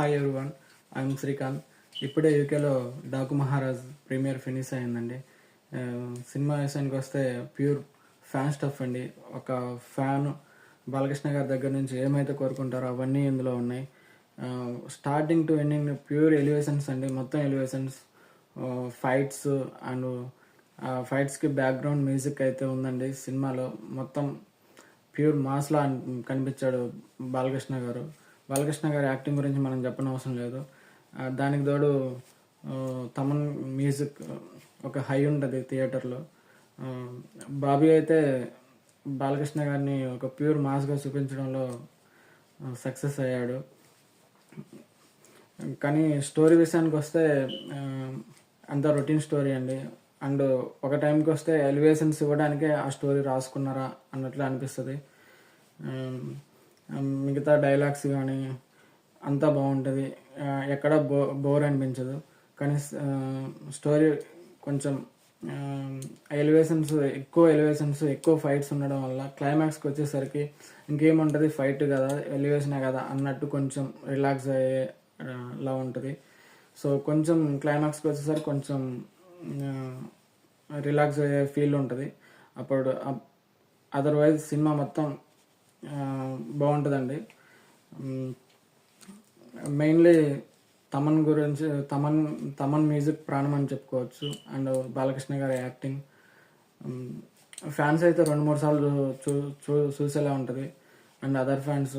Hi everyone, I'm Srikanth. ఇప్పుడే యూకేలో Daaku Maharaj premier finish అయిందండి. సినిమా విషయానికి వస్తే ప్యూర్ ఫ్యాన్ స్టఫ్ అండి. ఒక ఫ్యాన్ బాలకృష్ణ గారి దగ్గర నుంచి ఏమైతే కోరుకుంటారో అవన్నీ ఇందులో ఉన్నాయి. Starting to ending pure elevations అండి, మొత్తం ఎలివేషన్స్, ఫైట్స్ అండ్ ఫైట్స్కి బ్యాక్గ్రౌండ్ మ్యూజిక్ అయితే ఉందండి. సినిమాలో మొత్తం ప్యూర్ మాస్లా కనిపించాడు బాలకృష్ణ గారు. బాలకృష్ణ గారి యాక్టింగ్ గురించి మనం చెప్పనవసరం లేదు. దానికి తోడు తమన్ మ్యూజిక్ ఒక హై ఉంటుంది థియేటర్లో. బాబీ అయితే బాలకృష్ణ గారిని ఒక ప్యూర్ మాస్గా చూపించడంలో సక్సెస్ అయ్యాడు. కానీ స్టోరీ విషయానికి వస్తే అంత రొటీన్ స్టోరీ అండి. అండ్ ఒక టైంకి వస్తే ఎలివేషన్స్ ఇవ్వడానికే ఆ స్టోరీ రాసుకున్నారా అన్నట్లు అనిపిస్తుంది. మిగతా డైలాగ్స్ కానీ అంతా బాగుంటుంది, ఎక్కడ బోర్ అనిపించదు. కానీ స్టోరీ కొంచెం ఎలివేషన్స్ ఎక్కువ ఫైట్స్ ఉండడం వల్ల క్లైమాక్స్కి వచ్చేసరికి ఇంకేముంటుంది, ఫైట్ కదా, ఎలివేషనే కదా అన్నట్టు కొంచెం రిలాక్స్ అయ్యేలా ఉంటుంది. సో కొంచెం క్లైమాక్స్కి వచ్చేసరికి కొంచెం రిలాక్స్ అయ్యే ఫీల్ ఉంటుంది. అప్పుడు అదర్వైజ్ సినిమా మొత్తం బాగుంటుందండి. మెయిన్లీ తమన్ గురించి, తమన్ మ్యూజిక్ ప్రాణం అని చెప్పుకోవచ్చు. అండ్ బాలకృష్ణ గారి యాక్టింగ్ ఫ్యాన్స్ అయితే 2-3 సార్లు చూసేలా ఉంటుంది. And other fans